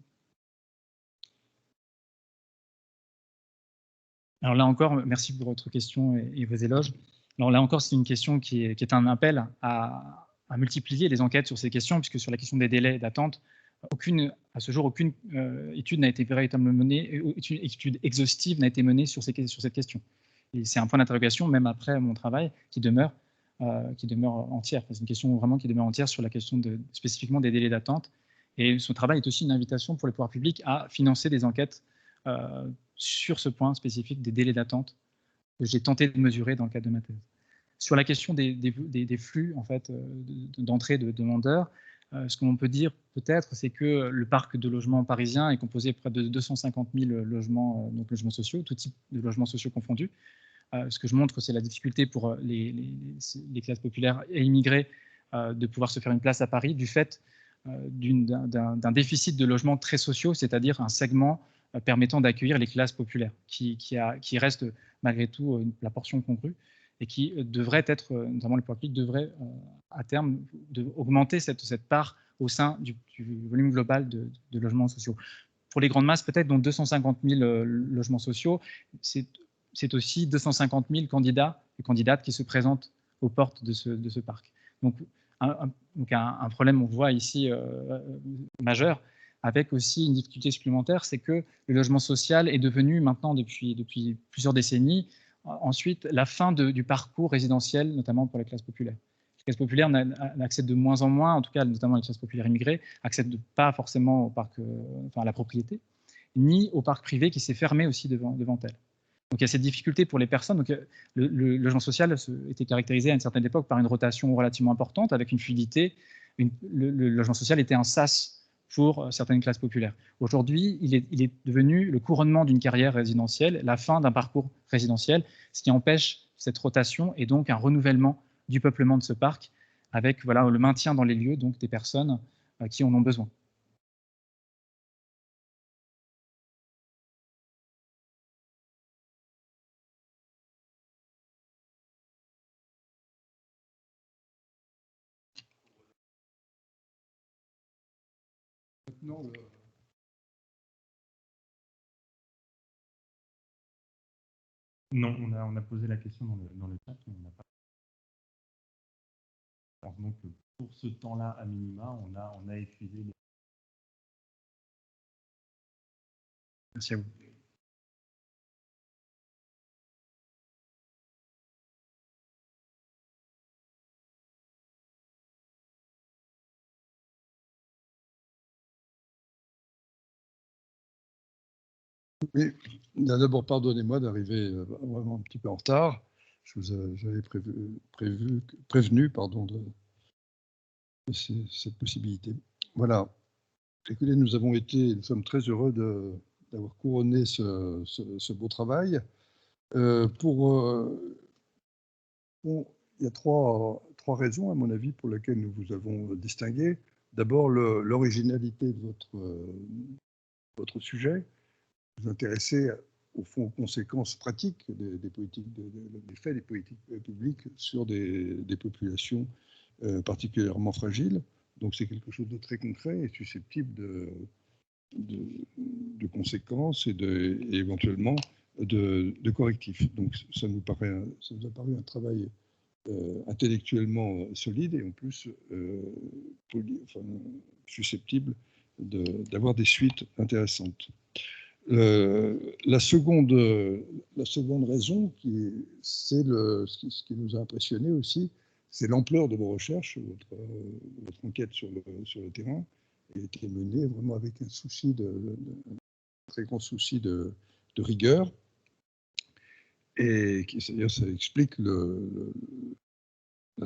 Alors là encore, merci pour votre question et vos éloges. Alors là encore, c'est une question qui est un appel à multiplier les enquêtes sur ces questions, puisque sur la question des délais d'attente, à ce jour, aucune étude n'a été véritablement menée, aucune étude exhaustive n'a été menée sur cette question. Et c'est un point d'interrogation, même après mon travail, qui demeure entière. C'est une question vraiment qui demeure entière sur la question spécifiquement des délais d'attente. Et son travail est aussi une invitation pour les pouvoirs publics à financer des enquêtes sur ce point spécifique des délais d'attente que j'ai tenté de mesurer dans le cadre de ma thèse. Sur la question des flux en fait, d'entrée de demandeurs, ce que l'on peut dire peut-être, c'est que le parc de logements parisien est composé de près de 250 000 logements, donc logements sociaux, tout type de logements sociaux confondus. Ce que je montre, c'est la difficulté pour les classes populaires et immigrées de pouvoir se faire une place à Paris du fait d'un déficit de logements très sociaux, c'est-à-dire un segment permettant d'accueillir les classes populaires, qui reste malgré tout la portion congrue et qui devrait être, notamment les pouvoirs publics, devrait à terme augmenter cette part au sein du volume global de logements sociaux. Pour les grandes masses, peut-être, dont 250 000 logements sociaux, c'est aussi 250 000 candidats et candidates qui se présentent aux portes de ce parc. Donc un problème, on voit ici, majeur, avec aussi une difficulté supplémentaire, c'est que le logement social est devenu maintenant, depuis plusieurs décennies, ensuite la fin du parcours résidentiel, notamment pour les classes populaires. Les classes populaires accèdent de moins en moins, en tout cas notamment les classes populaires immigrées, accèdent pas forcément au parc, à la propriété, ni au parc privé qui s'est fermé aussi devant elles. Donc il y a cette difficulté pour les personnes. Donc, le logement social était caractérisé à une certaine époque par une rotation relativement importante, avec une fluidité. Le logement social était un sas pour certaines classes populaires. Aujourd'hui, il est devenu le couronnement d'une carrière résidentielle, la fin d'un parcours résidentiel, ce qui empêche cette rotation et donc un renouvellement du peuplement de ce parc, avec le maintien dans les lieux donc, des personnes qui en ont besoin. Non, on a posé la question dans le chat, mais on n'a pas. Alors, donc, pour ce temps-là, à minima, on a épuisé les. Merci à vous. Oui, d'abord, pardonnez-moi d'arriver vraiment un petit peu en retard. J'avais prévenu de cette possibilité. Voilà. Écoutez, nous sommes très heureux d'avoir couronné ce beau travail. Pour Bon, il y a trois raisons, à mon avis, pour lesquelles nous vous avons distingué. D'abord, l'originalité de votre sujet. Vous intéressez, au fond, aux conséquences pratiques des politiques, des faits des politiques publiques sur des populations particulièrement fragiles. Donc, c'est quelque chose de très concret et susceptible de conséquences et éventuellement de correctifs. Donc, ça nous a paru un travail intellectuellement solide et en plus susceptible d'avoir des suites intéressantes. La seconde raison, ce qui nous a impressionné aussi, c'est l'ampleur de vos recherches. Votre enquête sur le terrain a été menée vraiment avec un très grand souci de rigueur. Et ça explique la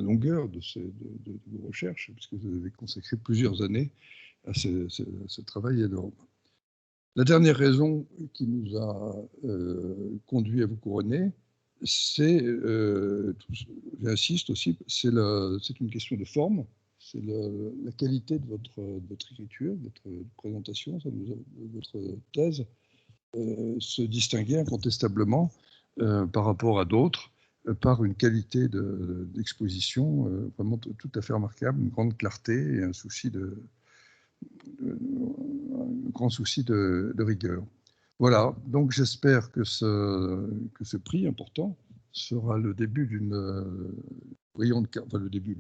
longueur de vos recherches, puisque vous avez consacré plusieurs années à ce travail énorme. La dernière raison qui nous a conduit à vous couronner, c'est, j'insiste aussi, c'est une question de forme, c'est la qualité de votre écriture, de votre présentation, votre thèse se distinguait incontestablement par rapport à d'autres, par une qualité d'exposition vraiment tout à fait remarquable, une grande clarté et un grand souci de rigueur. Voilà, donc j'espère que ce prix important sera le début le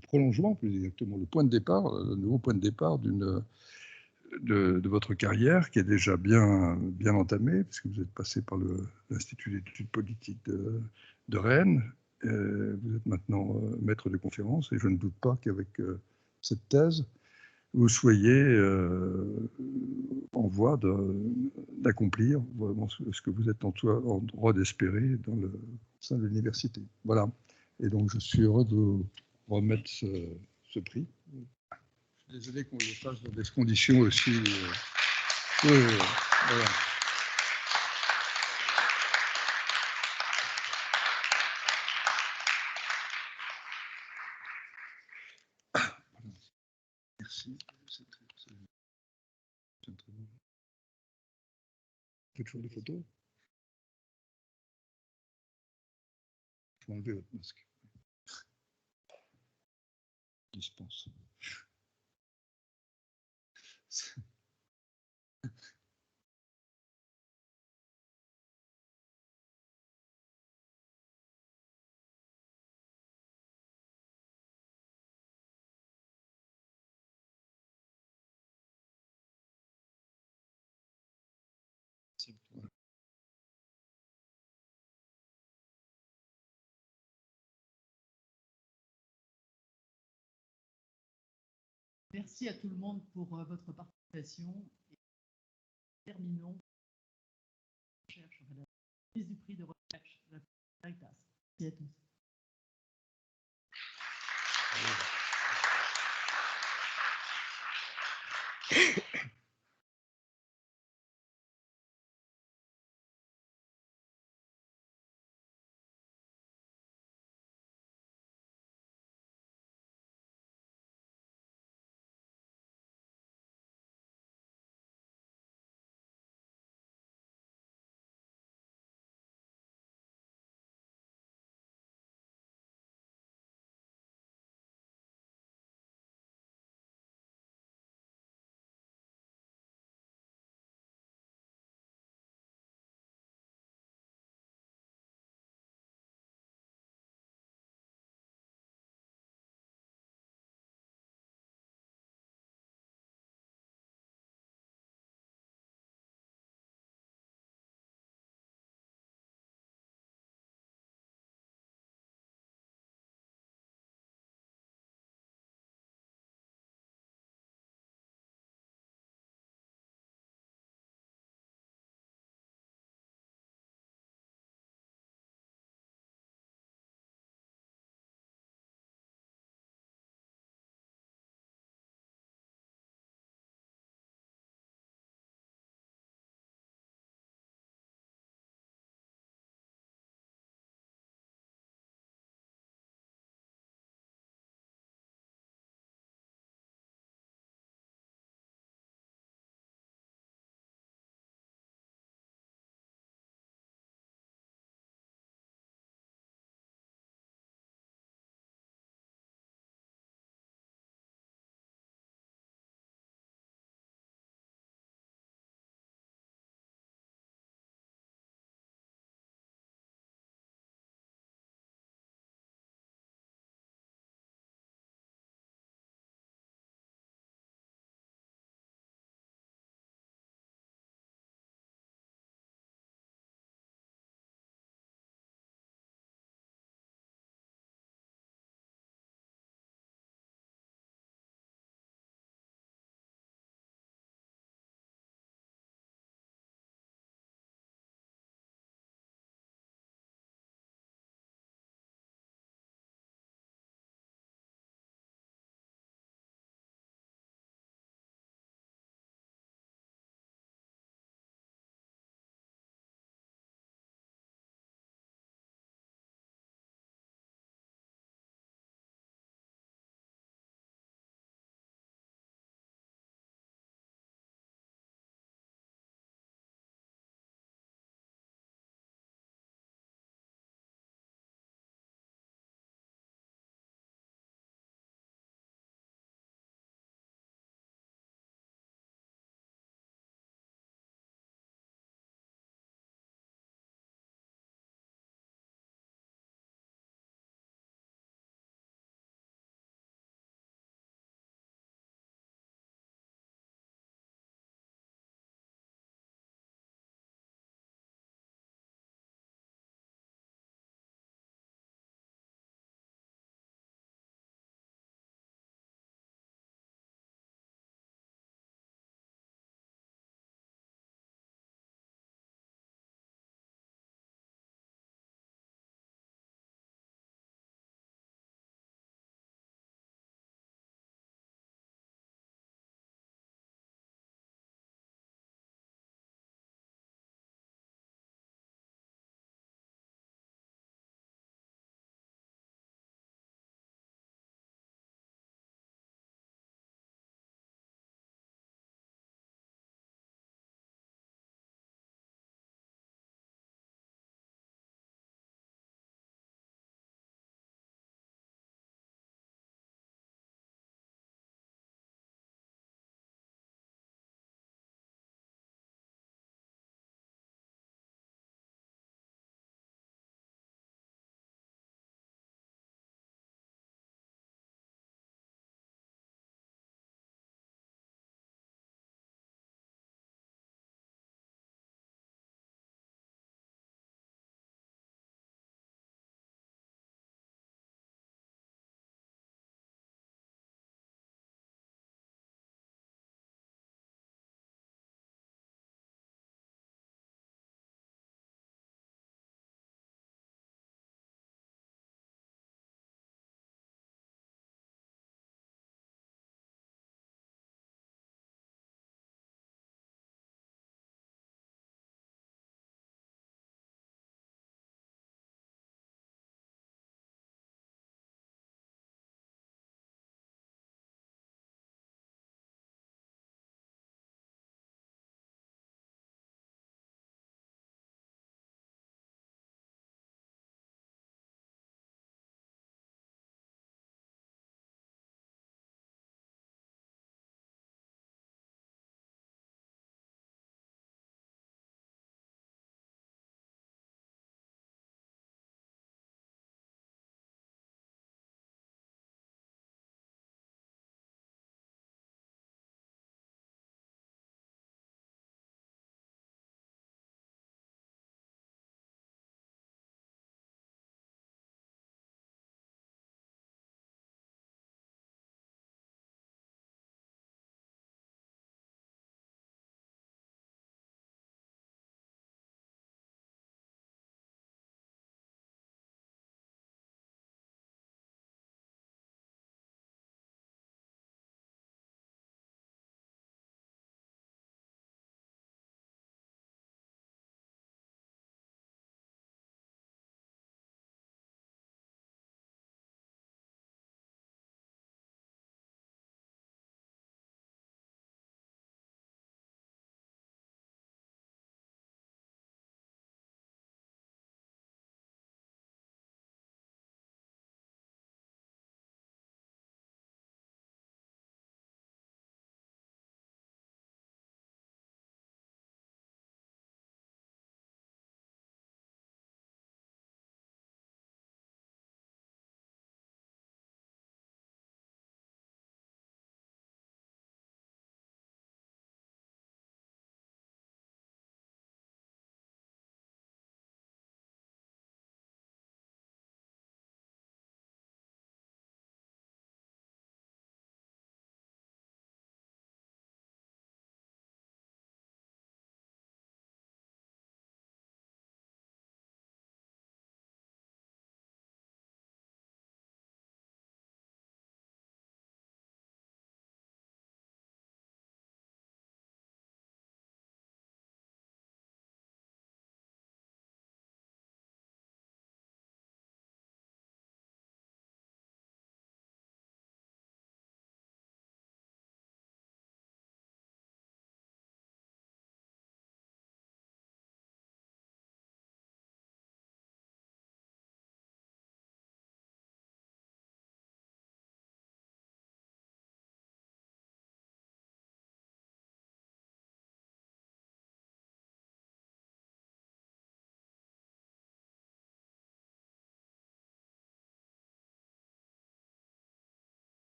prolongement, plus exactement, le point de départ, le nouveau point de départ de votre carrière, qui est déjà bien entamée, puisque vous êtes passé par l'Institut d'études politiques de Rennes. Vous êtes maintenant maître de conférence, et je ne doute pas qu'avec cette thèse, vous soyez en voie d'accomplir vraiment ce que vous êtes en droit d'espérer au sein de l'université. Voilà. Et donc, je suis heureux de vous remettre ce prix. Je suis désolé qu'on le fasse dans des conditions aussi... voilà. Merci. C'est très bon. Vous faites toujours des photos? Il faut enlever votre masque. Dispense. Merci à tout le monde pour votre participation. Et terminons la prise du prix de recherche de la Caritas. Merci à tous.